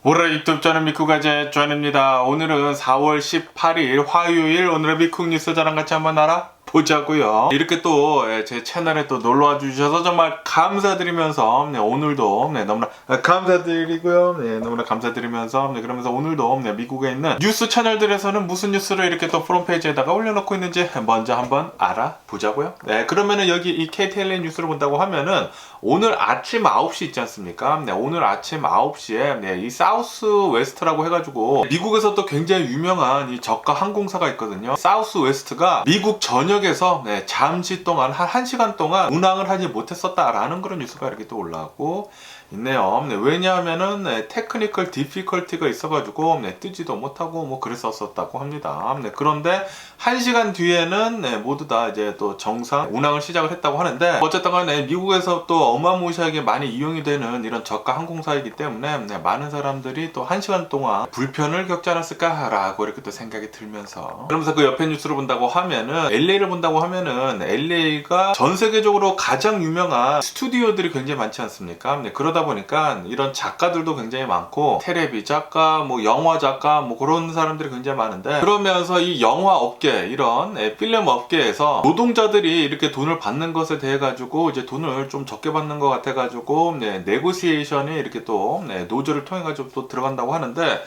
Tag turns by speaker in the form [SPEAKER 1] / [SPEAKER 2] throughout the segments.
[SPEAKER 1] 오늘 유튜브 저는 미쿠가제 존입니다. 오늘은 4월 18일 화요일 오늘의 미쿡 뉴스 저랑 같이 한번 알아보자고요. 이렇게 또 제 채널에 또 놀러와 주셔서 정말 감사드리면서 오늘도 너무나 감사드리고요. 너무나 감사드리면서 그러면서 오늘도 미국에 있는 뉴스 채널들에서는 무슨 뉴스를 이렇게 또 프롬페이지에다가 올려놓고 있는지 먼저 한번 알아보자고요. 그러면은 여기 이 KTLA 뉴스를 본다고 하면은 오늘 아침 9시 있지 않습니까? 오늘 아침 9시에 이 사우스 웨스트라고 해가지고 미국에서 또 굉장히 유명한 이 저가 항공사가 있거든요. 사우스 웨스트가 미국 전역에서 잠시 동안 한 1시간 동안 운항을 하지 못했었다라는 그런 뉴스가 이렇게 또 올라오고 있네요. 왜냐하면은 테크니컬 디피컬티가 있어가지고 뜨지도 못하고 뭐 그랬었다고 합니다. 그런데 1시간 뒤에는 모두 다 이제 또 정상 운항을 시작을 했다고 하는데 어쨌든 간에 미국에서 또 어마무시하게 많이 이용이 되는 이런 저가 항공사이기 때문에 많은 사람들이 또 1시간 동안 불편을 겪지 않았을까라고 이렇게 또 생각이 들면서 그러면서 그 옆에 뉴스를 본다고 하면은 LA를 본다고 하면은 LA가 전 세계적으로 가장 유명한 스튜디오들이 굉장히 많지 않습니까? 그러다 보니까 이런 작가들도 굉장히 많고 텔레비 작가, 뭐 영화 작가, 뭐 그런 사람들이 굉장히 많은데 그러면서 이 영화 업계 이런 필름 업계에서 노동자들이 이렇게 돈을 받는 것에 대해 가지고 이제 돈을 좀 적게 받는 것 같아 가지고 네고시에이션이 이렇게 또 노조를 통해 가지고 또 들어간다고 하는데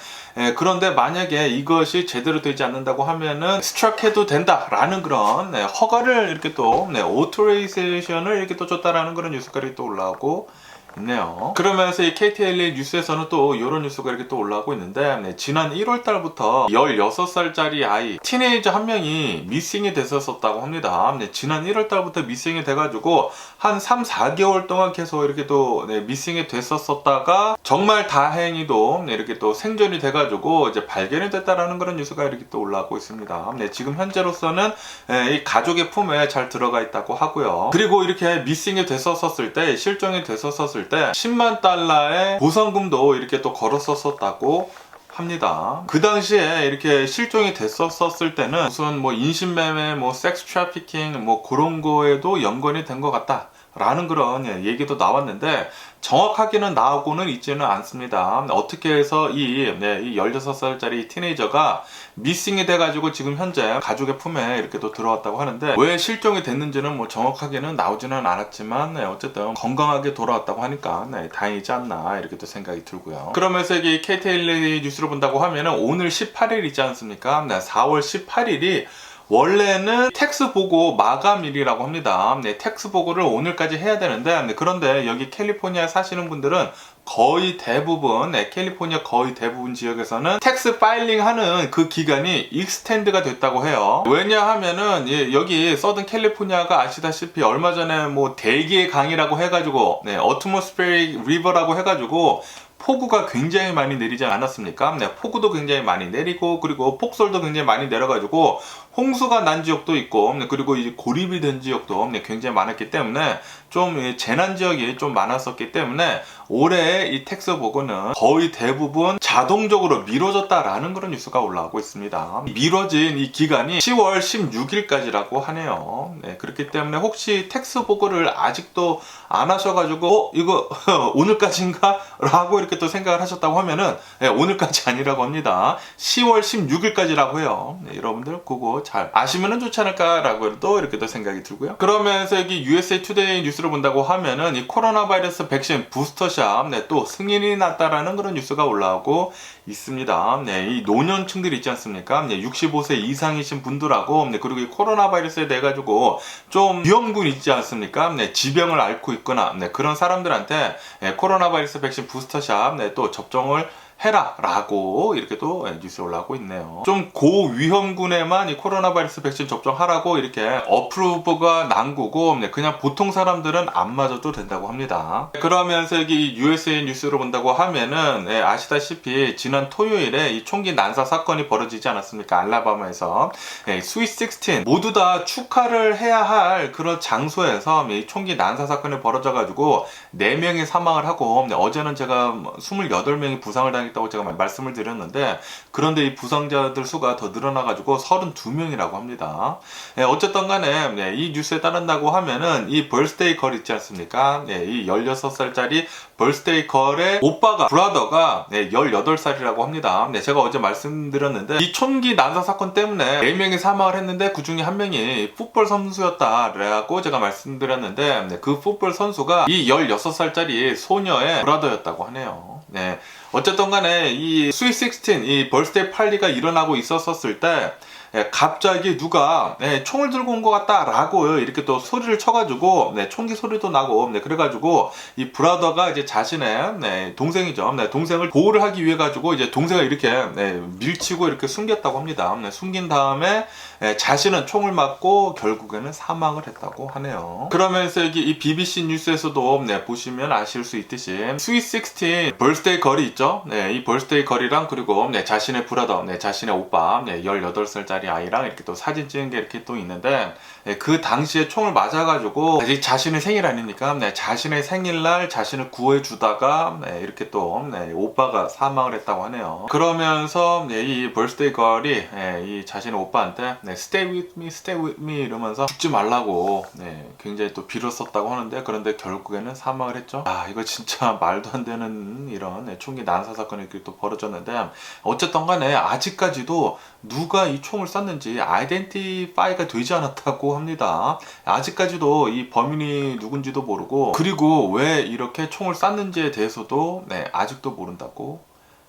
[SPEAKER 1] 그런데 만약에 이것이 제대로 되지 않는다고 하면은 스트라이크해도 된다라는 그런 허가를 이렇게 또 오토레이세이션을 이렇게 또 줬다라는 그런 뉴스가 이렇게 또 올라오고 있네요. 그러면서 이 KTLA 뉴스에서는 또 이런 뉴스가 이렇게 또 올라오고 있는데 지난 1월 달부터 16살짜리 아이 티네이저 한 명이 미싱이 됐었다고 합니다. 지난 1월 달부터 미싱이 돼가지고 한 3-4개월 동안 계속 이렇게 또 미싱이 됐었다가 정말 다행히도 이렇게 또 생존이 돼가지고 이제 발견이 됐다라는 그런 뉴스가 이렇게 또 올라오고 있습니다. 지금 현재로서는 이 가족의 품에 잘 들어가 있다고 하고요. 그리고 이렇게 미싱이 됐었을 때 실종이 됐었을 때 10만 달러의 보상금도 이렇게 또 걸었었다고 합니다. 그 당시에 이렇게 실종이 됐었을 때는 무슨 뭐 인신매매, 뭐 섹스 트래피킹 뭐 그런 거에도 연관이 된 것 같다. 라는 그런 얘기도 나왔는데 정확하게는 나오고는 있지는 않습니다. 어떻게 해서 이 16살짜리 티네이저가 미싱이 돼가지고 지금 현재 가족의 품에 이렇게 또 들어왔다고 하는데 왜 실종이 됐는지는 뭐 정확하게는 나오지는 않았지만 어쨌든 건강하게 돌아왔다고 하니까 다행이지 않나 이렇게 또 생각이 들고요. 그러면서 이 KTLA 뉴스를 본다고 하면은 오늘 18일 있지 않습니까? 4월 18일이 원래는 텍스 보고 마감일이라고 합니다. 텍스 보고를 오늘까지 해야 되는데 그런데 여기 캘리포니아 사시는 분들은 거의 대부분 캘리포니아 거의 대부분 지역에서는 텍스 파일링 하는 그 기간이 익스텐드가 됐다고 해요. 왜냐하면은 여기 서든 캘리포니아가 아시다시피 얼마 전에 뭐 대기의 강이라고 해가지고 어트모스페릭 리버라고 해가지고 폭우가 굉장히 많이 내리지 않았습니까? 폭우도 굉장히 많이 내리고 그리고 폭설도 굉장히 많이 내려가지고 홍수가 난 지역도 있고 그리고 이제 고립이 된 지역도 굉장히 많았기 때문에 좀 재난 지역이 좀 많았었기 때문에 올해 이 텍스 보고는 거의 대부분 자동적으로 미뤄졌다라는 그런 뉴스가 올라오고 있습니다. 미뤄진 이 기간이 10월 16일까지라고 하네요. 그렇기 때문에 혹시 텍스 보고를 아직도 안 하셔가지고 이거 오늘까지인가? 라고 이렇게 또 생각을 하셨다고 하면은 오늘까지 아니라고 합니다. 10월 16일까지라고 해요. 여러분들 그거 잘 아시면은 좋지 않을까라고 또 이렇게 또 생각이 들고요. 그러면서 여기 USA 투데이 뉴스를 본다고 하면은 이 코로나 바이러스 백신 부스터샷 또 승인이 났다라는 그런 뉴스가 올라오고 있습니다. 이 노년층들 있지 않습니까? 65세 이상이신 분들하고 그리고 이 코로나 바이러스에 대해 가지고 좀 위험군 있지 않습니까? 지병을 앓고 있거나 그런 사람들한테 코로나 바이러스 백신 부스터샷 또 접종을 해라 라고 이렇게 또 뉴스 올라오고 있네요. 좀 고위험군에만 이 코로나 바이러스 백신 접종하라고 이렇게 어프로브가 난 거고 그냥 보통 사람들은 안 맞아도 된다고 합니다. 그러면서 여기 USA 뉴스로 본다고 하면은 아시다시피 지난 토요일에 이 총기 난사 사건이 벌어지지 않았습니까? 알라바마에서 스윗 16 모두 다 축하를 해야 할 그런 장소에서 이 총기 난사 사건이 벌어져 가지고 4명이 사망을 하고 어제는 제가 28명이 부상을 당했 부상했다고 제가 말씀을 드렸는데, 그런데 이 부상자들 수가 더 늘어나가지고 32명이라고 합니다. 어쨌든 간에 이 뉴스에 따른다고 하면은 이 벌스데이 걸 있지 않습니까? 이 16살짜리 벌스데이 걸의 오빠가, 브라더가 18살이라고 합니다. 제가 어제 말씀드렸는데, 이 총기 난사 사건 때문에 4명이 사망을 했는데 그 중에 1명이 풋볼 선수였다라고 제가 말씀드렸는데, 그 풋볼 선수가 이 16살짜리 소녀의 브라더였다고 하네요. 어쨌든 간에 이 스윗 16, 이 벌스데이 파티가 일어나고 있었을 때 갑자기 누가 총을 들고 온 것 같다 라고 이렇게 또 소리를 쳐가지고 총기 소리도 나고 그래가지고 이 브라더가 이제 자신의 동생이죠. 동생을 보호를 하기 위해 가지고 이제 동생을 이렇게 밀치고 이렇게 숨겼다고 합니다. 숨긴 다음에 자신은 총을 맞고 결국에는 사망을 했다고 하네요. 그러면서 여기 이 BBC 뉴스에서도 보시면 아실 수 있듯이 스윗 16 벌스데이 걸이 있죠. 이 벌스데이 걸이랑 그리고 자신의 브라더, 자신의 오빠 18살짜리 아이랑 이렇게 또 사진 찍은 게 이렇게 또 있는데, 그 당시에 총을 맞아가지고 아직 자신의 생일 아닙니까? 자신의 생일날 자신을 구해 주다가 이렇게 또 오빠가 사망을 했다고 하네요. 그러면서 이 벌스데이 걸이 이 자신의 오빠한테 stay with me, stay with me 이러면서 죽지 말라고 굉장히 또 빌었었다고 하는데, 그런데 결국에는 사망을 했죠. 이거 진짜 말도 안 되는 이런 총기 난사 사건이 이렇게 또 벌어졌는데, 어쨌든 간에 아직까지도 누가 이 총을 쐈는지 아이덴티파이가 되지 않았다고 합니다. 아직까지도 이 범인이 누군지도 모르고, 그리고 왜 이렇게 총을 쐈는지에 대해서도 아직도 모른다고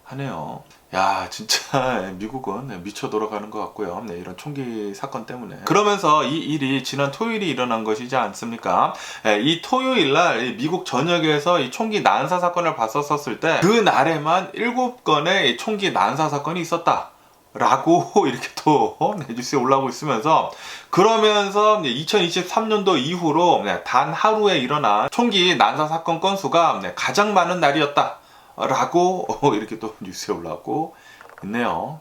[SPEAKER 1] 하네요. 야, 진짜 미국은 미쳐 돌아가는 것 같고요. 이런 총기 사건 때문에. 그러면서 이 일이 지난 토요일이 일어난 것이지 않습니까? 이 토요일날 미국 전역에서 이 총기 난사 사건을 봤었을 때, 그 날에만 7건의 총기 난사 사건이 있었다 라고 이렇게 또 뉴스에 올라오고 있으면서, 그러면서 2023년도 이후로 단 하루에 일어난 총기 난사 사건 건수가 가장 많은 날이었다 라고 이렇게 또 뉴스에 올라오고 있네요.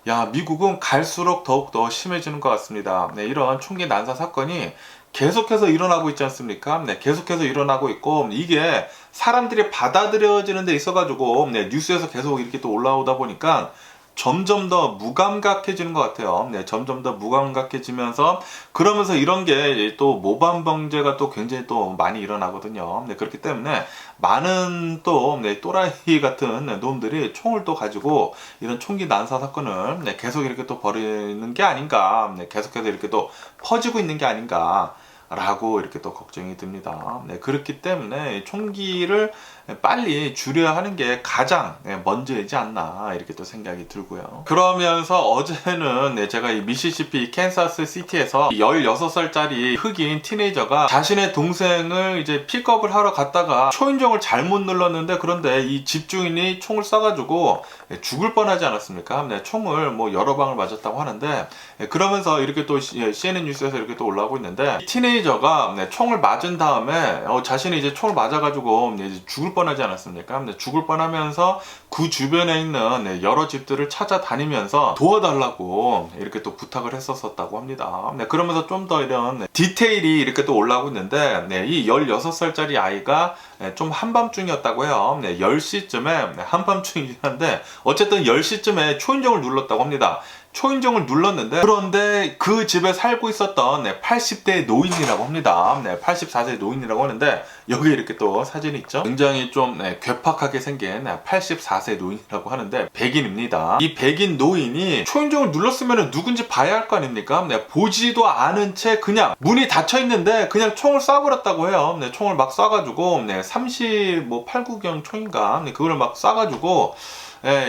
[SPEAKER 1] 야, 미국은 갈수록 더욱더 심해지는 것 같습니다. 이런 총기 난사 사건이 계속해서 일어나고 있지 않습니까? 계속해서 일어나고 있고, 이게 사람들이 받아들여지는 데 있어가지고 뉴스에서 계속 이렇게 또 올라오다 보니까 점점 더 무감각해지는 것 같아요. 점점 더 무감각해지면서, 그러면서 이런 게 또 모범범죄가 또 굉장히 또 많이 일어나거든요. 그렇기 때문에 많은 또 또라이 같은 놈들이 총을 또 가지고 이런 총기 난사 사건을 계속 이렇게 또 벌이는 게 아닌가, 계속해서 이렇게 또 퍼지고 있는 게 아닌가 라고 이렇게 또 걱정이 듭니다. 그렇기 때문에 총기를 빨리 줄여야 하는 게 가장 먼저이지 않나 이렇게 또 생각이 들고요. 그러면서 어제는 제가 이 미시시피 캔사스 시티에서 16살짜리 흑인 티네이저가 자신의 동생을 이제 픽업을 하러 갔다가 초인종을 잘못 눌렀는데, 그런데 이 집주인이 총을 쏴가지고 죽을 뻔하지 않았습니까? 총을 뭐 여러 방을 맞았다고 하는데, 그러면서 이렇게 또 CNN 뉴스에서 이렇게 또 올라오고 있는데, 이 티네이저가 총을 맞은 다음에 자신이 이제 총을 맞아가지고 이제 죽을 뻔하지 않았습니까? 죽을 뻔하면서 그 주변에 있는 여러 집들을 찾아다니면서 도와달라고 이렇게 또 부탁을 했었다고 합니다. 그러면서 좀 더 이런 디테일이 이렇게 또 올라오고 있는데, 이 16살짜리 아이가 좀 한밤중이었다고 해요. 10시쯤에 한밤중이긴 한데, 어쨌든 10시쯤에 초인종을 눌렀다고 합니다. 초인종을 눌렀는데, 그런데 그 집에 살고 있었던 80대 노인이라고 합니다. 84세 노인이라고 하는데, 여기 이렇게 또 사진이 있죠. 굉장히 좀 괴팍하게 생긴 84세 노인이라고 하는데 백인입니다. 이 백인 노인이 초인종을 눌렀으면 누군지 봐야 할 거 아닙니까? 보지도 않은 채 그냥 문이 닫혀 있는데 그냥 총을 쏴버렸다고 해요. 총을 막 쏴가지고 38구경 총인가 그걸 막 쏴가지고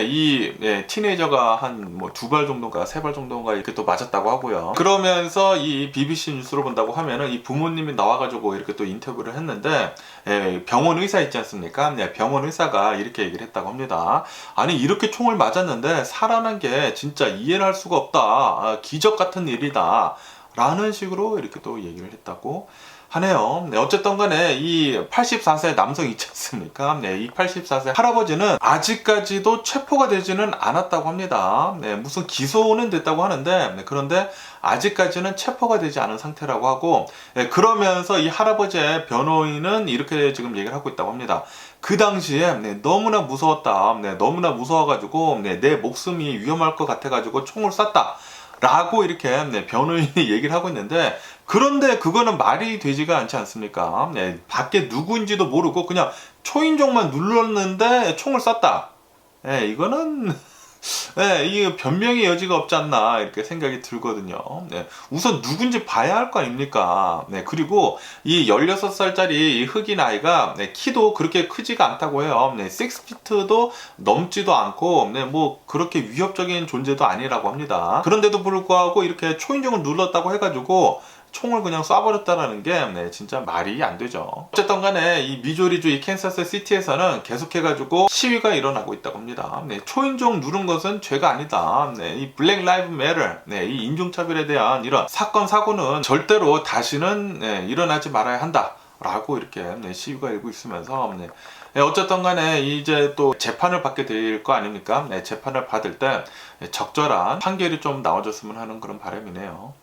[SPEAKER 1] 이 티네이저가 한 뭐 2발 정도인가 3발 정도인가 이렇게 또 맞았다고 하고요. 그러면서 이 BBC 뉴스로 본다고 하면은 이 부모님이 나와가지고 이렇게 또 인터뷰를 했는데, 병원 의사 있지 않습니까? 병원 의사가 이렇게 얘기를 했다고 합니다. 아니, 이렇게 총을 맞았는데 살아난 게 진짜 이해를 할 수가 없다. 기적 같은 일이다. 라는 식으로 이렇게 또 얘기를 했다고 하네요. 네, 어쨌든 간에 이 84세 남성 있지 않습니까? 네, 이 84세 할아버지는 아직까지도 체포가 되지는 않았다고 합니다. 네, 무슨 기소는 됐다고 하는데, 네, 그런데 아직까지는 체포가 되지 않은 상태라고 하고, 네, 그러면서 이 할아버지의 변호인은 이렇게 지금 얘기를 하고 있다고 합니다. 그 당시에 네, 너무나 무서웠다. 네, 너무나 무서워가지고 네, 내 목숨이 위험할 것 같아가지고 총을 쐈다. 라고 이렇게 네, 변호인이 얘기를 하고 있는데, 그런데 그거는 말이 되지가 않지 않습니까? 네, 밖에 누구인지도 모르고 그냥 초인종만 눌렀는데 총을 쐈다. 네, 이거는 네, 이 변명의 여지가 없지 않나 이렇게 생각이 들거든요. 네, 우선 누군지 봐야 할 거 아닙니까? 네, 그리고 이 16살짜리 흑인 아이가 네, 키도 그렇게 크지가 않다고 해요. 네, 6피트도 넘지도 않고 네, 뭐 그렇게 위협적인 존재도 아니라고 합니다. 그런데도 불구하고 이렇게 초인종을 눌렀다고 해가지고 총을 그냥 쏴버렸다라는 게 네, 진짜 말이 안 되죠. 어쨌든 간에 이 미조리주 이 캔사스 시티에서는 계속해가지고 시위가 일어나고 있다고 합니다. 네, 초인종 누른 것은 죄가 아니다. 네, 이 블랙 라이브 매터, 네, 이 인종차별에 대한 이런 사건 사고는 절대로 다시는 네, 일어나지 말아야 한다. 라고 이렇게 네, 시위가 일고 있으면서 네, 네, 어쨌든 간에 이제 또 재판을 받게 될 거 아닙니까? 네, 재판을 받을 때 적절한 판결이 좀 나와줬으면 하는 그런 바람이네요.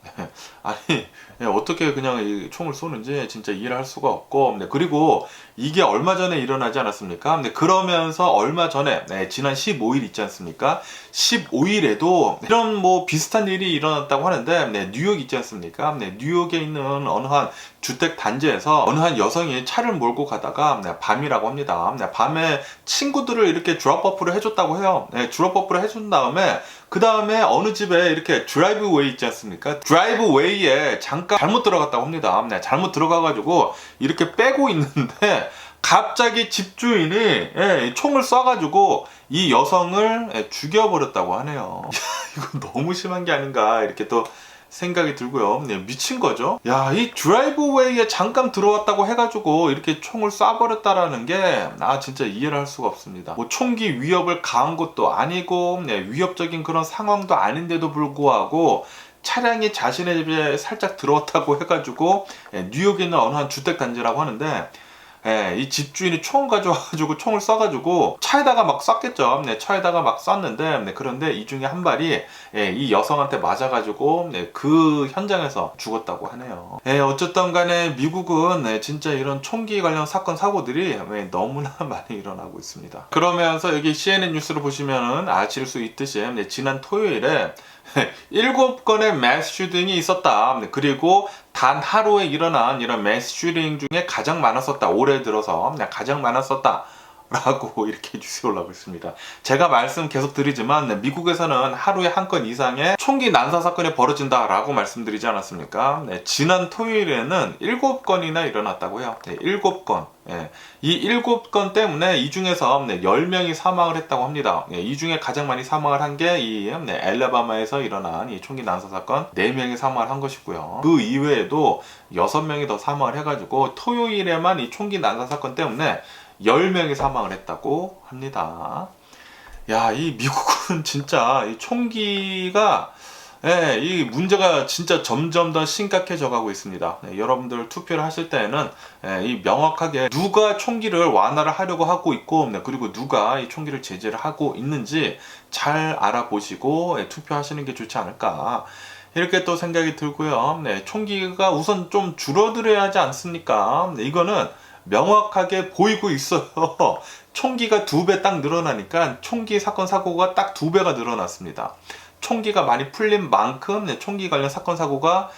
[SPEAKER 1] 아니 어떻게 그냥 이 총을 쏘는지 진짜 이해를 할 수가 없고, 네, 그리고 이게 얼마 전에 일어나지 않았습니까? 네, 그러면서 얼마 전에 네, 지난 15일 있지 않습니까? 15일에도 이런 뭐 비슷한 일이 일어났다고 하는데, 네, 뉴욕 있지 않습니까? 네, 뉴욕에 있는 어느 한 주택 단지에서 어느 한 여성이 차를 몰고 가다가 네, 밤이라고 합니다. 네, 밤에 친구들을 이렇게 드롭오프를 해줬다고 해요. 네, 드롭오프를 해준 다음에 그 다음에 어느 집에 이렇게 드라이브웨이 있지 않습니까? 드라이브웨이에 잠깐 잘못 들어갔다고 합니다. 네, 잘못 들어가가지고 이렇게 빼고 있는데 갑자기 집주인이 예, 총을 쏴가지고 이 여성을 예, 죽여버렸다고 하네요. 이거 너무 심한 게 아닌가 이렇게 또 생각이 들고요. 네, 미친 거죠. 야, 이 드라이브웨이에 잠깐 들어왔다고 해가지고 이렇게 총을 쏴버렸다라는 게 진짜 이해를 할 수가 없습니다. 뭐 총기 위협을 가한 것도 아니고 네, 위협적인 그런 상황도 아닌데도 불구하고 차량이 자신의 집에 살짝 들어왔다고 해가지고 뉴욕에 있는 어느 한 주택 단지라고 하는데 이 집주인이 총 가져와가지고 총을 쏴가지고 차에다가 막 쐈겠죠. 네, 차에다가 막 쐈는데 네, 그런데 이 중에 한 발이 이 여성한테 맞아가지고 네, 그 현장에서 죽었다고 하네요. 어쨌든 간에 미국은 네, 진짜 이런 총기 관련 사건 사고들이 너무나 많이 일어나고 있습니다. 그러면서 여기 CNN 뉴스를 보시면은 아실 수 있듯이 네, 지난 토요일에 7건의 매스 슈팅이 있었다. 그리고 단 하루에 일어난 이런 매스 슈팅 중에 가장 많았었다. 올해 들어서 가장 많았었다. 라고 이렇게 뉴스가 올라오고 있습니다. 제가 말씀 계속 드리지만 미국에서는 하루에 한 건 이상의 총기 난사 사건이 벌어진다 라고 말씀드리지 않았습니까? 네, 지난 토요일에는 7건이나 일어났다고 해요. 네, 7건. 네, 이 7건 때문에 이 중에서 10명이 사망을 했다고 합니다. 네, 이 중에 가장 많이 사망을 한 게 이 엘라바마에서 일어난 이 총기 난사 사건 4명이 사망을 한 것이고요. 그 이외에도 6명이 더 사망을 해가지고 토요일에만 이 총기 난사 사건 때문에 10명이 사망을 했다고 합니다. 야, 이 미국은 진짜 이 총기가 이 문제가 진짜 점점 더 심각해져 가고 있습니다. 여러분들 투표를 하실 때에는 이 명확하게 누가 총기를 완화를 하려고 하고 있고 그리고 누가 이 총기를 제재를 하고 있는지 잘 알아보시고 투표하시는 게 좋지 않을까 이렇게 또 생각이 들고요. 총기가 우선 좀 줄어들어야 하지 않습니까? 이거는 명확하게 보이고 있어요. 총기가 2배 딱 늘어나니까 총기 사건 사고가 딱 2배가 늘어났습니다. 총기가 많이 풀린 만큼 총기 관련 사건 사고가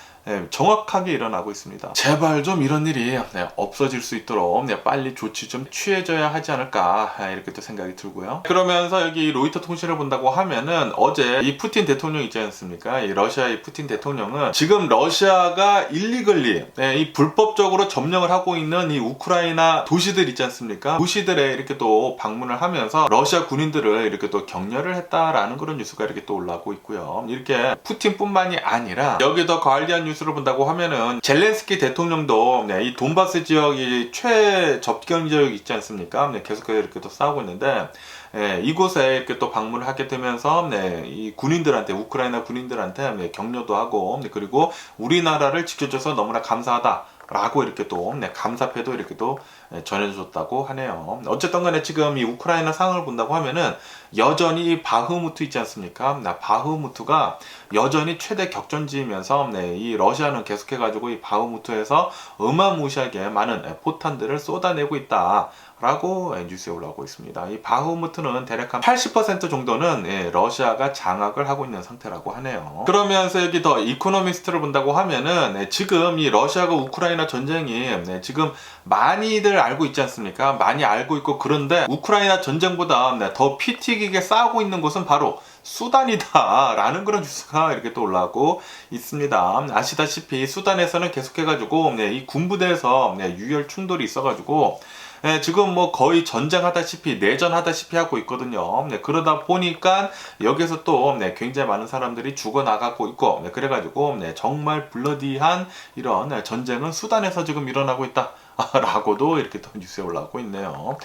[SPEAKER 1] 정확하게 일어나고 있습니다. 제발 좀 이런 일이 없어질 수 있도록 빨리 조치 좀 취해져야 하지 않을까 이렇게 또 생각이 들고요. 그러면서 여기 로이터 통신을 본다고 하면은 어제 이 푸틴 대통령 있지 않습니까? 이 러시아의 푸틴 대통령은 지금 러시아가 일리걸리 이 불법적으로 점령을 하고 있는 이 우크라이나 도시들 있지 않습니까? 도시들에 이렇게 또 방문을 하면서 러시아 군인들을 이렇게 또 격려를 했다라는 그런 뉴스가 이렇게 또 올라오고 있고요. 이렇게 푸틴뿐만이 아니라 여기도 가이디언 뉴스를 본다고 하면은 젤렌스키 대통령도 이 돈바스 지역이 최접경 지역 있지 않습니까? 계속해서 이렇게 또 싸우고 있는데 이곳에 이렇게 또 방문을 하게 되면서 이 군인들한테 우크라이나 군인들한테 격려도 하고 그리고 우리나라를 지켜줘서 너무나 감사하다 라고 이렇게 또 감사패도 이렇게 또 전해줬다고 하네요. 어쨌든 간에 지금 이 우크라이나 상황을 본다고 하면은 여전히 바흐무트 있지 않습니까? 바흐무트가 여전히 최대 격전지이면서 이 러시아는 계속해가지고 이 바흐무트에서 어마무시하게 많은 포탄들을 쏟아내고 있다. 라고 뉴스에 올라오고 있습니다. 이 바흐무트는 대략 한 80% 정도는 러시아가 장악을 하고 있는 상태라고 하네요. 그러면서 여기 더 이코노미스트를 본다고 하면은 지금 이 러시아가 우크라이나 전쟁이 지금 많이들 알고 있지 않습니까? 많이 알고 있고, 그런데 우크라이나 전쟁보다 더 피 튀기게 싸우고 있는 곳은 바로 수단이다 라는 그런 뉴스가 이렇게 또 올라오고 있습니다. 아시다시피 수단에서는 계속해가지고 이 군부대에서 유혈 충돌이 있어가지고 지금 뭐 거의 전쟁하다시피 내전하다시피 하고 있거든요. 그러다 보니까 여기서 또 굉장히 많은 사람들이 죽어나가고 있고, 그래가지고 정말 블러디한 이런 전쟁은 수단에서 지금 일어나고 있다. 라고도 이렇게 또 뉴스에 올라오고 있네요.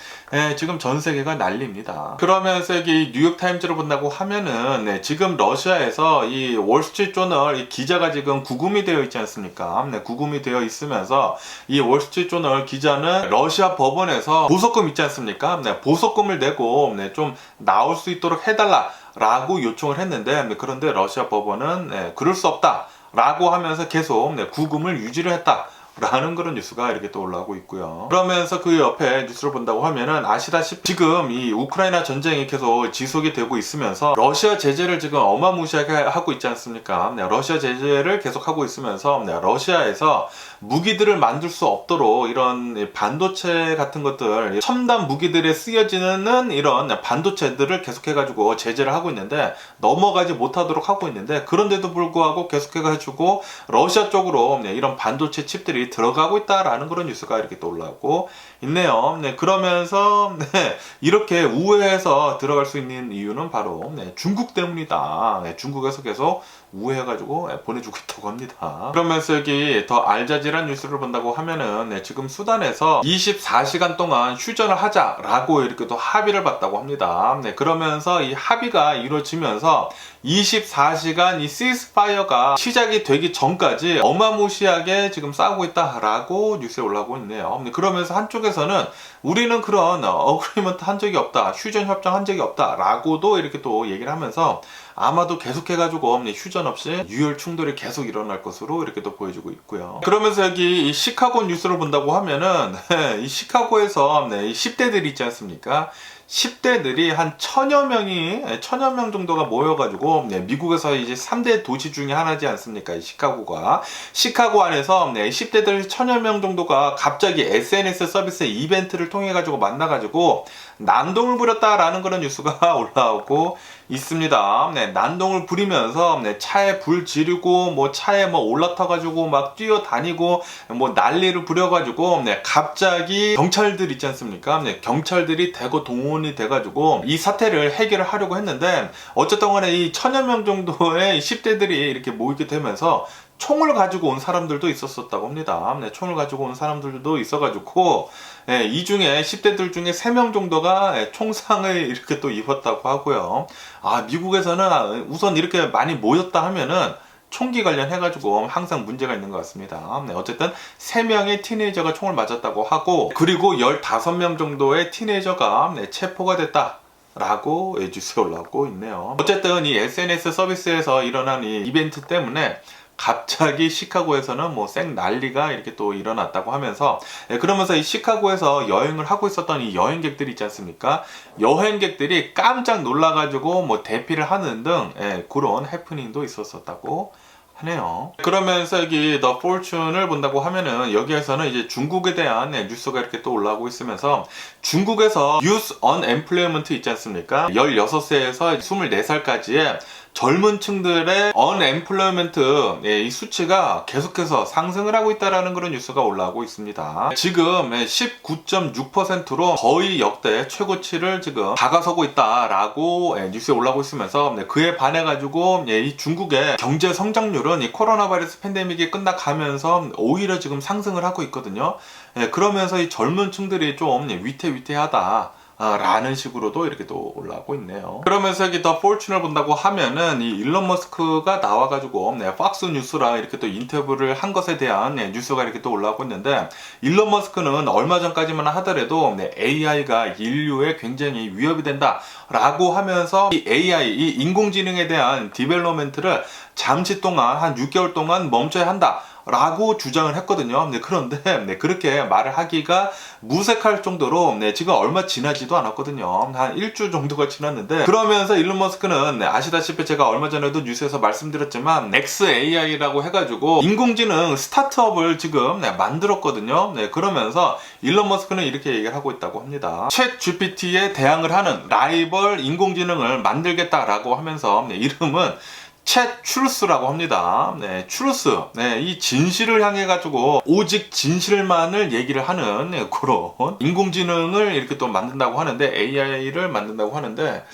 [SPEAKER 1] 지금 전 세계가 난립니다. 그러면서 여기 뉴욕타임즈를 본다고 하면은 지금 러시아에서 이 월스트리트저널 이 기자가 지금 구금이 되어 있지 않습니까? 구금이 되어 있으면서 이 월스트리트저널 기자는 러시아 법원에서 보석금 있지 않습니까? 보석금을 내고 좀 나올 수 있도록 해달라 라고 요청을 했는데, 그런데 러시아 법원은 그럴 수 없다 라고 하면서 계속 구금을 유지를 했다 라는 그런 뉴스가 이렇게 또 올라오고 있고요. 그러면서 그 옆에 뉴스를 본다고 하면은 아시다시피 지금 이 우크라이나 전쟁이 계속 지속이 되고 있으면서 러시아 제재를 지금 어마무시하게 하고 있지 않습니까? 러시아 제재를 계속 하고 있으면서 러시아에서 무기들을 만들 수 없도록 이런 반도체 같은 것들, 첨단 무기들에 쓰여지는 이런 반도체들을 계속해가지고 제재를 하고 있는데 넘어가지 못하도록 하고 있는데, 그런데도 불구하고 계속해가지고 러시아 쪽으로 이런 반도체 칩들이 들어가고 있다라는 그런 뉴스가 이렇게 또 올라오고 있네요. 그러면서 이렇게 우회해서 들어갈 수 있는 이유는 바로 중국 때문이다. 중국에서 계속 우회해가지고 보내주고 있다고 합니다. 그러면서 여기 더 알자지란 뉴스를 본다고 하면은 지금 수단에서 24시간 동안 휴전을 하자라고 이렇게 또 합의를 봤다고 합니다. 그러면서 이 합의가 이루어지면서 24시간 이 시스파이어가 시작이 되기 전까지 어마무시하게 지금 싸우고 있다라고 뉴스에 올라오고 있네요. 그러면서 한쪽에서는 우리는 그런 어그리먼트 한 적이 없다, 휴전 협정 한 적이 없다 라고도 이렇게 또 얘기를 하면서 아마도 계속해가지고 휴전 없이 유혈 충돌이 계속 일어날 것으로 이렇게 또 보여주고 있고요. 그러면서 여기 이 시카고 뉴스를 본다고 하면은 이 시카고에서 이 10대들이 있지 않습니까? 10대들이 한 1000여 명 정도가 모여가지고 미국에서 이제 3대 도시 중에 하나지 않습니까? 이 시카고가. 시카고 안에서 10대들 1000여 명 정도가 갑자기 SNS 서비스 이벤트를 통해가지고 만나가지고 난동을 부렸다라는 그런 뉴스가 올라오고 있습니다. 난동을 부리면서 차에 불 지르고 뭐 차에 뭐 올라타가지고 막 뛰어다니고 뭐 난리를 부려가지고 갑자기 경찰들 있지 않습니까? 경찰들이 대거 동원이 돼가지고 이 사태를 해결을 하려고 했는데, 어쨌든 간에 이 1000여 명 정도의 10대들이 이렇게 모이게 되면서 총을 가지고 온 사람들도 있었다고 합니다. 총을 가지고 온 사람들도 있어가지고 이 중에 10대들 중에 3명 정도가 총상을 이렇게 또 입었다고 하고요. 미국에서는 우선 이렇게 많이 모였다 하면은 총기 관련해가지고 항상 문제가 있는 것 같습니다. 어쨌든 3명의 티네이저가 총을 맞았다고 하고, 그리고 15명 정도의 티네이저가 체포가 됐다 라고 뉴스에 올라오고 있네요. 어쨌든 이 SNS 서비스에서 일어난 이 이벤트 때문에 갑자기 시카고에서는 뭐 생 난리가 이렇게 또 일어났다고 하면서, 그러면서 이 시카고에서 여행을 하고 있었던 이 여행객들이 있지 않습니까? 여행객들이 깜짝 놀라가지고 뭐 대피를 하는 등 그런 해프닝도 있었다고 하네요. 그러면서 여기 더 포춘을 본다고 하면은 여기에서는 이제 중국에 대한 뉴스가 이렇게 또 올라오고 있으면서, 중국에서 유스 언엠플로이먼트 있지 않습니까? 16세에서 24살까지의 젊은 층들의 언엠플로이먼트 이 수치가 계속해서 상승을 하고 있다는 그런 뉴스가 올라오고 있습니다. 지금 19.6%로 거의 역대 최고치를 지금 다가서고 있다라고 뉴스에 올라오고 있으면서, 그에 반해 가지고 이 중국의 경제 성장률은 이 코로나 바이러스 팬데믹이 끝나가면서 오히려 지금 상승을 하고 있거든요. 그러면서 이 젊은 층들이 좀 위태위태하다 라는 식으로도 이렇게 또 올라오고 있네요. 그러면서 여기 더 포춘을 본다고 하면은 이 일론 머스크가 나와가지고 팍스 뉴스랑 이렇게 또 인터뷰를 한 것에 대한 뉴스가 이렇게 또 올라오고 있는데, 일론 머스크는 얼마 전까지만 하더라도 AI가 인류에 굉장히 위협이 된다 라고 하면서 이 AI, 이 인공지능에 대한 디벨롭먼트를 잠시 동안 한 6개월 동안 멈춰야 한다 라고 주장을 했거든요. 그런데 그렇게 말을 하기가 무색할 정도로 지금 얼마 지나지도 않았거든요. 한 일주 정도가 지났는데, 그러면서 일론 머스크는 아시다시피 제가 얼마 전에도 뉴스에서 말씀드렸지만 XAI라고 해가지고 인공지능 스타트업을 지금 만들었거든요. 그러면서 일론 머스크는 이렇게 얘기를 하고 있다고 합니다. 챗 GPT에 대항을 하는 라이벌 인공지능을 만들겠다라고 하면서 이름은 챗 추루스라고 합니다. 추루스. 이 진실을 향해 가지고 오직 진실만을 얘기를 하는 그런 인공지능을 이렇게 또 만든다고 하는데, AI를 만든다고 하는데,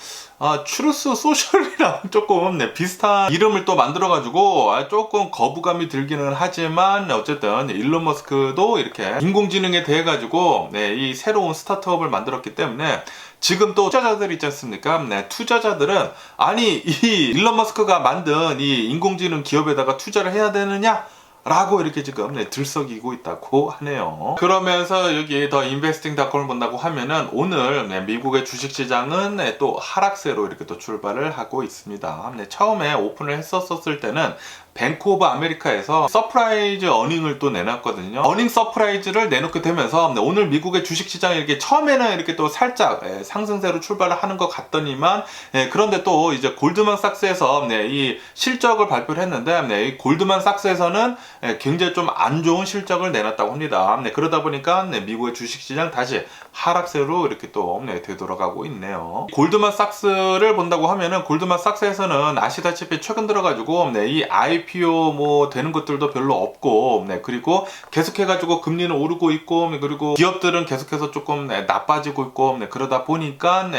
[SPEAKER 1] 추루스 소셜이랑 조금 비슷한 이름을 또 만들어가지고 조금 거부감이 들기는 하지만, 어쨌든 일론 머스크도 이렇게 인공지능에 대해 가지고 이 새로운 스타트업을 만들었기 때문에 지금 또 투자자들 있지 않습니까? 투자자들은 아니 이 일론 머스크가 만든 이 인공지능 기업에다가 투자를 해야 되느냐? 라고 이렇게 지금 들썩이고 있다고 하네요. 그러면서 여기 더 인베스팅닷컴을 본다고 하면은 오늘 미국의 주식시장은 또 하락세로 이렇게 또 출발을 하고 있습니다. 처음에 오픈을 했었을 때는 뱅크 오브 아메리카에서 서프라이즈 어닝을 또 내놨거든요. 어닝 서프라이즈를 내놓게 되면서 오늘 미국의 주식시장이 이렇게 처음에는 이렇게 또 살짝 상승세로 출발을 하는 것 같더니만, 그런데 또 이제 골드만삭스에서 이 실적을 발표를 했는데, 이 골드만삭스에서는 굉장히 좀 안 좋은 실적을 내놨다고 합니다. 그러다 보니까 미국의 주식시장 다시 하락세로 이렇게 또 되돌아가고 있네요. 골드만삭스를 본다고 하면은 골드만삭스에서는 아시다시피 최근 들어가지고 이 IPO 뭐 되는 것들도 별로 없고, 그리고 계속해가지고 금리는 오르고 있고, 그리고 기업들은 계속해서 조금 나빠지고 있고, 그러다 보니까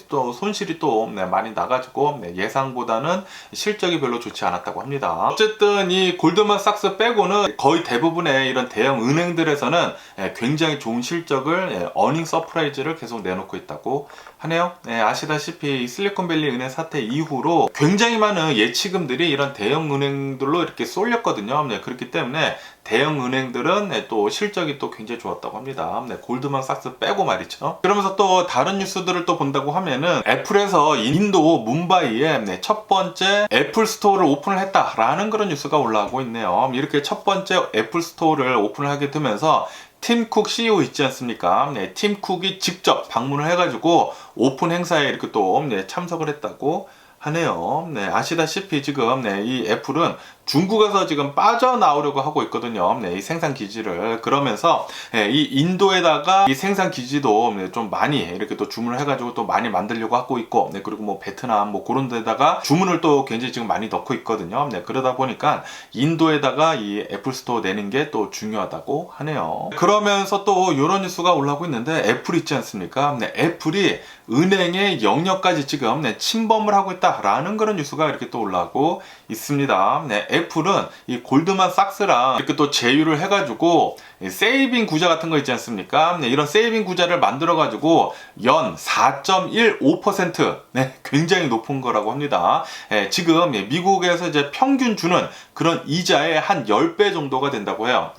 [SPEAKER 1] 또 손실이 또 많이 나가지고 예상보다는 실적이 별로 좋지 않았다고 합니다. 어쨌든 이 골드만삭스 빼고는 거의 대부분의 이런 대형 은행들에서는 굉장히 좋은 실적을 어닝 서프라이즈를 계속 내놓고 있다고 하네요. 아시다시피 실리콘밸리 은행 사태 이후로 굉장히 많은 예치금들이 이런 대형 은행들로 이렇게 쏠렸거든요. 그렇기 때문에 대형 은행들은 또 실적이 또 굉장히 좋았다고 합니다. 골드만삭스 빼고 말이죠. 그러면서 또 다른 뉴스들을 또 본다고 하면은 애플에서 인도 뭄바이에 첫 번째 애플 스토어를 오픈을 했다라는 그런 뉴스가 올라오고 있네요. 이렇게 첫 번째 애플 스토어를 오픈을 하게 되면서 팀 쿡 CEO 있지 않습니까? 팀 쿡이 직접 방문을 해가지고 오픈 행사에 이렇게 또 참석을 했다고 하네요. 아시다시피 지금 이 애플은 중국에서 지금 빠져나오려고 하고 있거든요. 이 생산 기지를. 그러면서 이 인도에다가 이 생산 기지도 좀 많이 이렇게 또 주문을 해가지고 또 많이 만들려고 하고 있고, 그리고 뭐 베트남 뭐 그런 데다가 주문을 또 굉장히 지금 많이 넣고 있거든요. 그러다 보니까 인도에다가 이 애플 스토어 내는 게 또 중요하다고 하네요. 그러면서 또 이런 뉴스가 올라오고 있는데, 애플 있지 않습니까? 애플이 은행의 영역까지 지금 침범을 하고 있다라는 그런 뉴스가 이렇게 또 올라오고 있습니다. 애플은 이 골드만삭스랑 이렇게 또 제휴를 해가지고 세이빙 구자 같은 거 있지 않습니까? 이런 세이빙 구자를 만들어가지고 연 4.15%, 굉장히 높은 거라고 합니다. 지금 미국에서 이제 평균 주는 그런 이자의 한 10배 정도가 된다고 해요.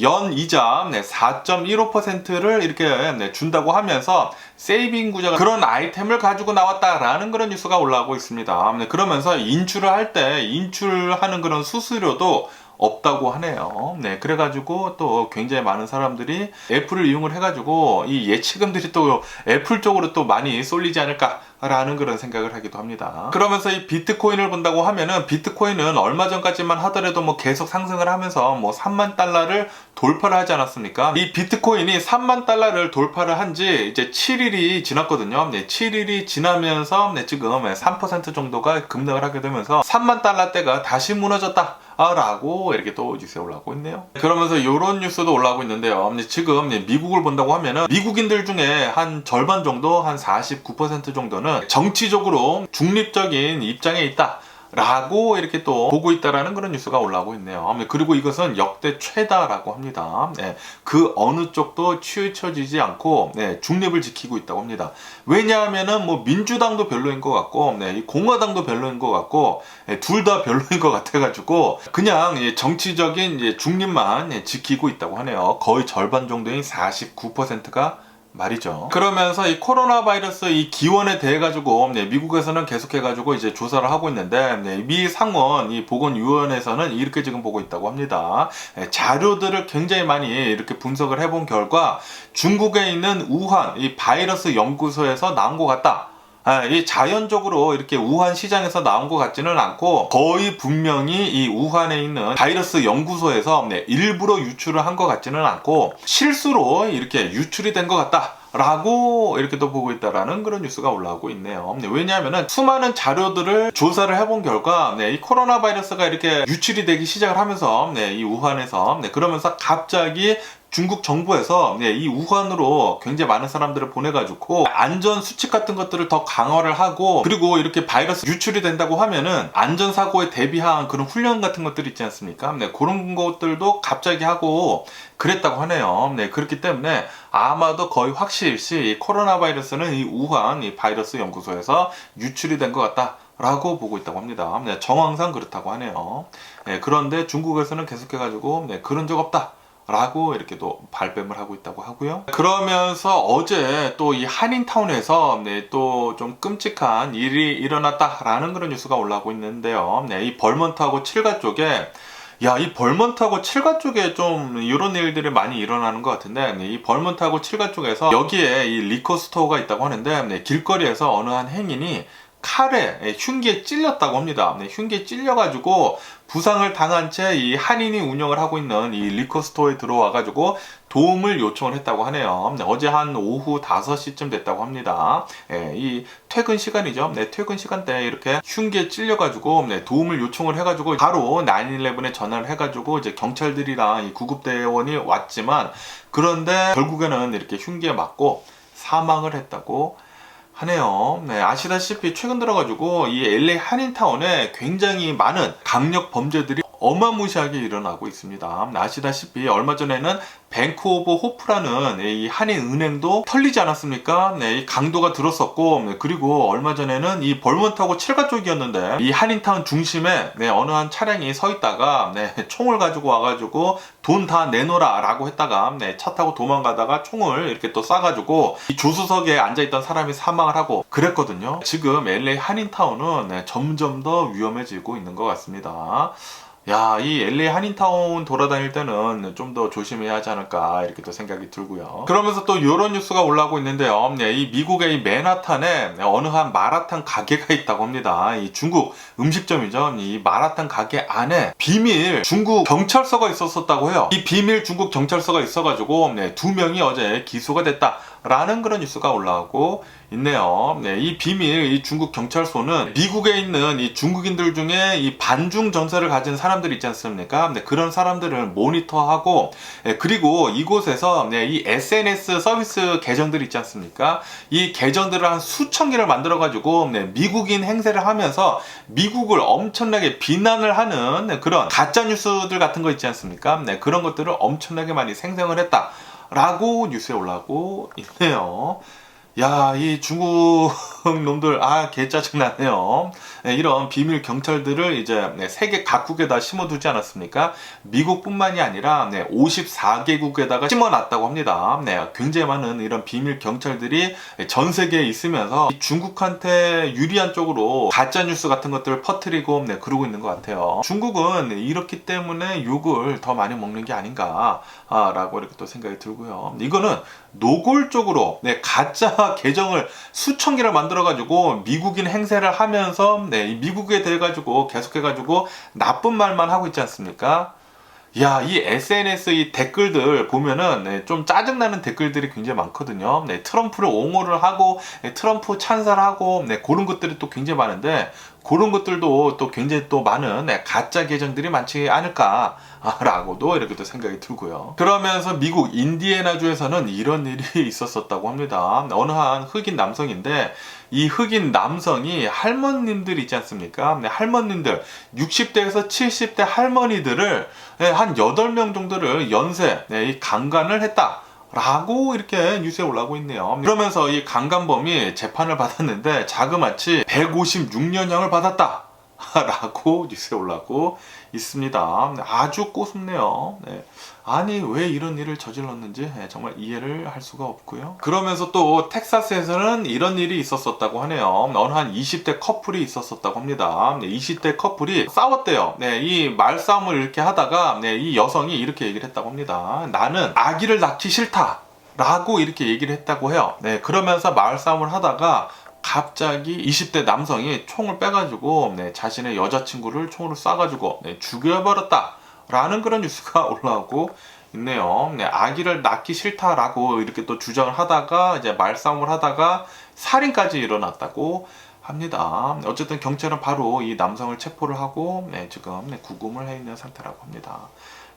[SPEAKER 1] 연 이자 4.15%를 이렇게 준다고 하면서 세이빙 구자가 그런 아이템을 가지고 나왔다라는 그런 뉴스가 올라오고 있습니다. 그러면서 인출을 할 때 인출하는 그런 수수료도 없다고 하네요. 그래가지고 또 굉장히 많은 사람들이 애플을 이용을 해가지고 이 예치금들이 또 애플 쪽으로 또 많이 쏠리지 않을까 라는 그런 생각을 하기도 합니다. 그러면서 이 비트코인을 본다고 하면은, 비트코인은 얼마 전까지만 하더라도 뭐 계속 상승을 하면서 뭐 3만 달러를 돌파를 하지 않았습니까? 이 비트코인이 3만 달러를 돌파를 한 지 이제 7일이 지났거든요. 7일이 지나면서 지금 3% 정도가 급락을 하게 되면서 3만 달러대가 다시 무너졌다 라고 이렇게 또 뉴스에 올라오고 있네요. 그러면서 이런 뉴스도 올라오고 있는데요. 지금 미국을 본다고 하면은 미국인들 중에 한 절반 정도, 한 49% 정도는 정치적으로 중립적인 입장에 있다 라고 이렇게 또 보고 있다라는 그런 뉴스가 올라오고 있네요. 그리고 이것은 역대 최다라고 합니다. 네, 그 어느 쪽도 치우쳐지지 않고 중립을 지키고 있다고 합니다. 왜냐하면은 뭐 민주당도 별로인 것 같고 이 공화당도 별로인 것 같고 둘 다 별로인 것 같아가지고 그냥 정치적인 중립만 지키고 있다고 하네요. 거의 절반 정도인 49%가 말이죠. 그러면서 이 코로나 바이러스 이 기원에 대해 가지고 미국에서는 계속해 가지고 이제 조사를 하고 있는데 미 상원 이 보건위원회에서는 이렇게 지금 보고 있다고 합니다. 자료들을 굉장히 많이 이렇게 분석을 해본 결과 중국에 있는 우한 이 바이러스 연구소에서 나온 것 같다. 이 자연적으로 이렇게 우한 시장에서 나온 것 같지는 않고 거의 분명히 이 우한에 있는 바이러스 연구소에서 일부러 유출을 한 것 같지는 않고 실수로 이렇게 유출이 된 것 같다. 라고 이렇게 또 보고 있다라는 그런 뉴스가 올라오고 있네요. 왜냐하면은 수많은 자료들을 조사를 해본 결과 이 코로나 바이러스가 이렇게 유출이 되기 시작을 하면서 이 우한에서 그러면서 갑자기 중국 정부에서 이 우한으로 굉장히 많은 사람들을 보내가지고 안전 수칙 같은 것들을 더 강화를 하고 그리고 이렇게 바이러스 유출이 된다고 하면은 안전사고에 대비한 그런 훈련 같은 것들이 있지 않습니까? 그런 것들도 갑자기 하고 그랬다고 하네요. 그렇기 때문에 아마도 거의 확실시 이 코로나 바이러스는 이 우한 이 바이러스 연구소에서 유출이 된 것 같다. 라고 보고 있다고 합니다. 정황상 그렇다고 하네요. 그런데 중국에서는 계속해가지고 그런 적 없다. 라고 이렇게 또 발뺌을 하고 있다고 하고요. 그러면서 어제 또 이 한인타운에서 또 좀 끔찍한 일이 일어났다라는 그런 뉴스가 올라오고 있는데요. 이 벌먼트하고 칠가 쪽에 이 벌먼트하고 칠가 쪽에 좀 이런 일들이 많이 일어나는 것 같은데 이 벌먼트하고 칠가 쪽에서 여기에 이 리커 스토어가 있다고 하는데 길거리에서 어느 한 행인이 칼에 흉기에 찔렸다고 합니다. 흉기에 찔려가지고 부상을 당한 채 이 한인이 운영을 하고 있는 이 리커 스토어에 들어와가지고 도움을 요청을 했다고 하네요. 어제 한 오후 5시쯤 됐다고 합니다. 이 퇴근 시간이죠. 퇴근 시간대에 이렇게 흉기에 찔려가지고 도움을 요청을 해가지고 바로 911에 전화를 해가지고 이제 경찰들이랑 이 구급대원이 왔지만 그런데 결국에는 이렇게 흉기에 맞고 사망을 했다고 하네요. 아시다시피 최근 들어가지고 이 LA 한인타운에 굉장히 많은 강력 범죄들이 어마무시하게 일어나고 있습니다. 아시다시피 얼마 전에는 뱅크 오브 호프라는 이 한인은행도 털리지 않았습니까? 이 강도가 들었었고 그리고 얼마 전에는 이 벌먼트하고 칠가 쪽이었는데 이 한인타운 중심에 어느 한 차량이 서 있다가 총을 가지고 와가지고 돈 다 내놓으라 라고 했다가 차 타고 도망가다가 총을 이렇게 또 쏴가지고 이 조수석에 앉아있던 사람이 사망을 하고 그랬거든요. 지금 LA 한인타운은 점점 더 위험해지고 있는 것 같습니다. 이 LA 한인타운 돌아다닐 때는 좀 더 조심해야 하지 않을까 이렇게 또 생각이 들고요. 그러면서 또 이런 뉴스가 올라오고 있는데요. 이 미국의 이 맨하탄에 어느 한 마라탕 가게가 있다고 합니다. 이 중국 음식점이죠. 이 마라탕 가게 안에 비밀 중국 경찰서가 있었다고 해요. 이 비밀 중국 경찰서가 있어가지고 2명이 어제 기소가 됐다라는 그런 뉴스가 올라오고 있네요. 이 비밀 이 중국 경찰서는 미국에 있는 이 중국인들 중에 이 반중 전세를 가진 사람들 있지 않습니까? 그런 사람들을 모니터하고 그리고 이곳에서 이 SNS 서비스 계정들 있지 않습니까? 이 계정들을 한 수천 개를 만들어 가지고 미국인 행세를 하면서 미국을 엄청나게 비난을 하는 그런 가짜 뉴스들 같은 거 있지 않습니까? 그런 것들을 엄청나게 많이 생성을 했다라고 뉴스에 올라오고 있네요. 이 중국 놈들, 개 짜증나네요. 이런 비밀 경찰들을 이제 세계 각국에다 심어두지 않았습니까? 미국뿐만이 아니라 54개국에다가 심어놨다고 합니다. 굉장히 많은 이런 비밀 경찰들이 전 세계에 있으면서 중국한테 유리한 쪽으로 가짜뉴스 같은 것들을 퍼뜨리고 그러고 있는 것 같아요. 중국은 이렇기 때문에 욕을 더 많이 먹는 게 아닌가 라고 이렇게 또 생각이 들고요. 이거는 노골적으로 가짜 계정을 수천 개를 만들어 가지고 미국인 행세를 하면서 미국에 대해 가지고 계속해 가지고 나쁜 말만 하고 있지 않습니까? 이 SNS 이 댓글들 보면은 좀 짜증나는 댓글들이 굉장히 많거든요. 트럼프를 옹호를 하고 트럼프 찬사를 하고 그런 것들이 또 굉장히 많은데 그런 것들도 또 굉장히 또 많은 가짜 계정들이 많지 않을까라고도 이렇게 또 생각이 들고요. 그러면서 미국 인디애나주에서는 이런 일이 있었었다고 합니다. 어느 한 흑인 남성인데 이 흑인 남성이 할머님들 있지 않습니까? 할머님들 60대에서 70대 할머니들을 한 8명 정도를 연쇄 이 강간을 했다. 라고 이렇게 뉴스에 올라오고 있네요. 그러면서 이 강간범이 재판을 받았는데 자그마치 156년형을 받았다 라고 뉴스에 올라오고 있습니다. 아주 꼬숩네요. 네. 아니 왜 이런 일을 저질렀는지 정말 이해를 할 수가 없고요. 그러면서 또 텍사스에서는 이런 일이 있었었다고 하네요. 어느 한 20대 커플이 있었었다고 합니다. 20대 커플이 싸웠대요. 이 말싸움을 이렇게 하다가 이 여성이 이렇게 얘기를 했다고 합니다. 나는 아기를 낳기 싫다 라고 이렇게 얘기를 했다고 해요. 그러면서 말싸움을 하다가 갑자기 20대 남성이 총을 빼가지고 자신의 여자친구를 총으로 쏴가지고 죽여버렸다 라는 그런 뉴스가 올라오고 있네요. 아기를 낳기 싫다라고 이렇게 또 주장을 하다가 이제 말싸움을 하다가 살인까지 일어났다고 합니다. 어쨌든 경찰은 바로 이 남성을 체포를 하고 지금 구금을 해 있는 상태라고 합니다.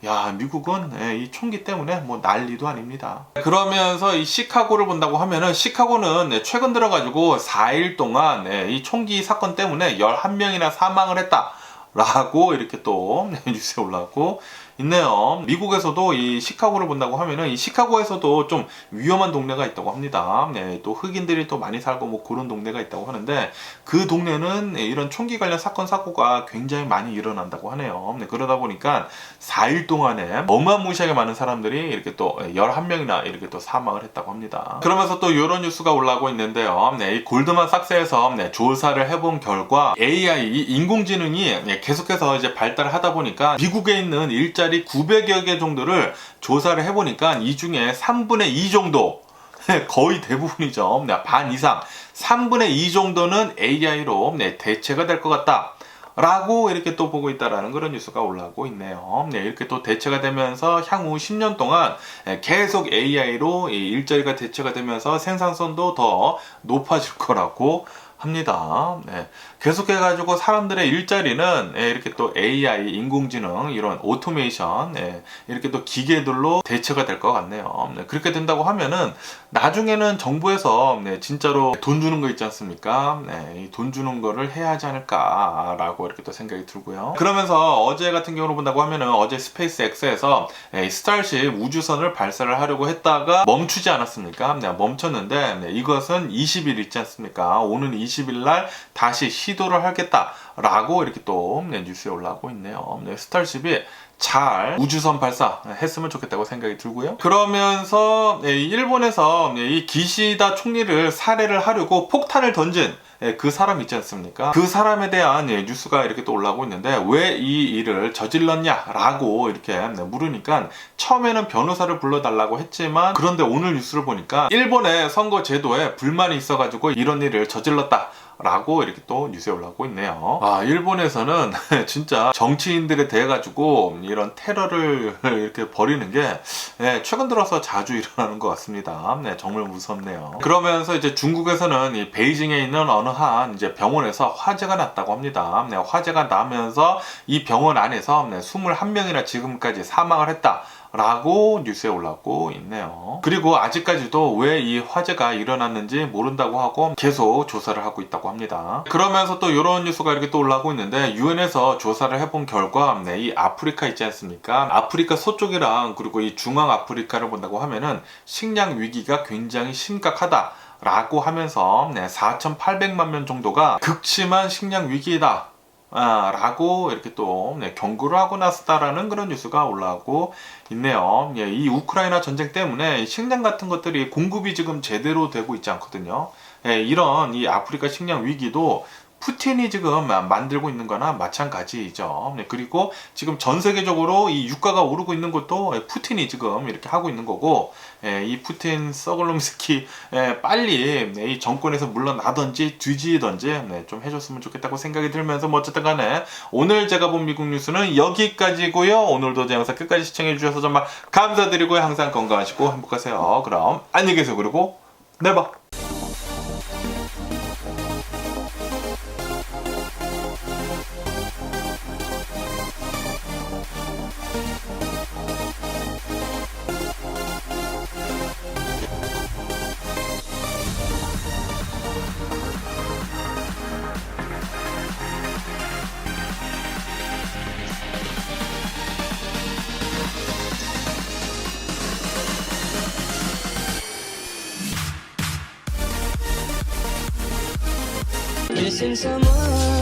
[SPEAKER 1] 야, 미국은 이 총기 때문에 뭐 난리도 아닙니다. 그러면서 이 시카고를 본다고 하면은 시카고는 최근 들어가지고 4일 동안 이 총기 사건 때문에 11명이나 사망을 했다. 라고 이렇게 또 뉴스에 올라오고 있네요. 미국에서도 이 시카고를 본다고 하면은 이 시카고에서도 좀 위험한 동네가 있다고 합니다. 또 흑인들이 또 많이 살고 뭐 그런 동네가 있다고 하는데 그 동네는 이런 총기 관련 사건 사고가 굉장히 많이 일어난다고 하네요. 그러다 보니까 4일 동안에 어마무시하게 많은 사람들이 이렇게 또 11명이나 이렇게 또 사망을 했다고 합니다. 그러면서 또 이런 뉴스가 올라오고 있는데요. 이 골드만삭스에서 조사를 해본 결과 AI 이 인공지능이 계속해서 이제 발달을 하다 보니까 미국에 있는 일자리 900여 개 정도를 조사를 해보니까 이 중에 3분의 2 정도 거의 대부분이죠. 반 이상 3분의 2 정도는 AI로 대체가 될 것 같다. 라고 이렇게 또 보고 있다라는 그런 뉴스가 올라오고 있네요. 이렇게 또 대체가 되면서 향후 10년 동안 계속 AI로 일자리가 대체가 되면서 생산성도 더 높아질 거라고 합니다. 계속해가지고 사람들의 일자리는 이렇게 또 AI, 인공지능, 이런 오토메이션, 이렇게 또 기계들로 대체가 될 것 같네요. 그렇게 된다고 하면은 나중에는 정부에서 진짜로 돈 주는 거 있지 않습니까? 이 돈 주는 거를 해야 하지 않을까라고 이렇게 또 생각이 들고요. 그러면서 어제 같은 경우로 본다고 하면은 어제 스페이스X에서 스타쉽 우주선을 발사를 하려고 했다가 멈추지 않았습니까? 멈췄는데 이것은 20일 있지 않습니까? 오는 20일 날 다시 시도를 하겠다라고 이렇게 또 뉴스에 올라오고 있네요. 스타쉽이 잘 우주선 발사했으면 좋겠다고 생각이 들고요. 그러면서 일본에서 이 기시다 총리를 살해를 하려고 폭탄을 던진 그 사람 있지 않습니까? 그 사람에 대한 뉴스가 이렇게 또 올라오고 있는데 왜 이 일을 저질렀냐라고 이렇게 물으니까 처음에는 변호사를 불러달라고 했지만 그런데 오늘 뉴스를 보니까 일본의 선거 제도에 불만이 있어가지고 이런 일을 저질렀다. 라고 이렇게 또 뉴스에 올라오고 있네요. 일본에서는 진짜 정치인들에 대해 가지고 이런 테러를 이렇게 벌이는 게 최근 들어서 자주 일어나는 것 같습니다. 정말 무섭네요. 그러면서 이제 중국에서는 이 베이징에 있는 어느 한 이제 병원에서 화재가 났다고 합니다. 화재가 나면서 이 병원 안에서 21명이나 지금까지 사망을 했다. 라고 뉴스에 올라오고 있네요. 그리고 아직까지도 왜 이 화재가 일어났는지 모른다고 하고 계속 조사를 하고 있다고 합니다. 그러면서 또 이런 뉴스가 이렇게 또 올라오고 있는데 유엔에서 조사를 해본 결과 이 아프리카 있지 않습니까? 아프리카 서쪽이랑 그리고 이 중앙 아프리카를 본다고 하면은 식량 위기가 굉장히 심각하다. 라고 하면서 4,800만 명 정도가 극심한 식량 위기이다. 라고 이렇게 또 경고를 하고 났다라는 그런 뉴스가 올라오고 있네요. 이 우크라이나 전쟁 때문에 식량 같은 것들이 공급이 지금 제대로 되고 있지 않거든요. 이런 이 아프리카 식량 위기도 푸틴이 지금 만들고 있는 거나 마찬가지이죠. 그리고 지금 전 세계적으로 이 유가가 오르고 있는 것도 푸틴이 지금 이렇게 하고 있는 거고, 이 푸틴 썩을놈스키 빨리 이 정권에서 물러나든지 뒤지든지 좀 해줬으면 좋겠다고 생각이 들면서 뭐 어쨌든 간에 오늘 제가 본 미국 뉴스는 여기까지고요. 오늘도 제 영상 끝까지 시청해 주셔서 정말 감사드리고요. 항상 건강하시고 행복하세요. 그럼 안녕히 계세요. 그리고 내봐.
[SPEAKER 2] missing someone.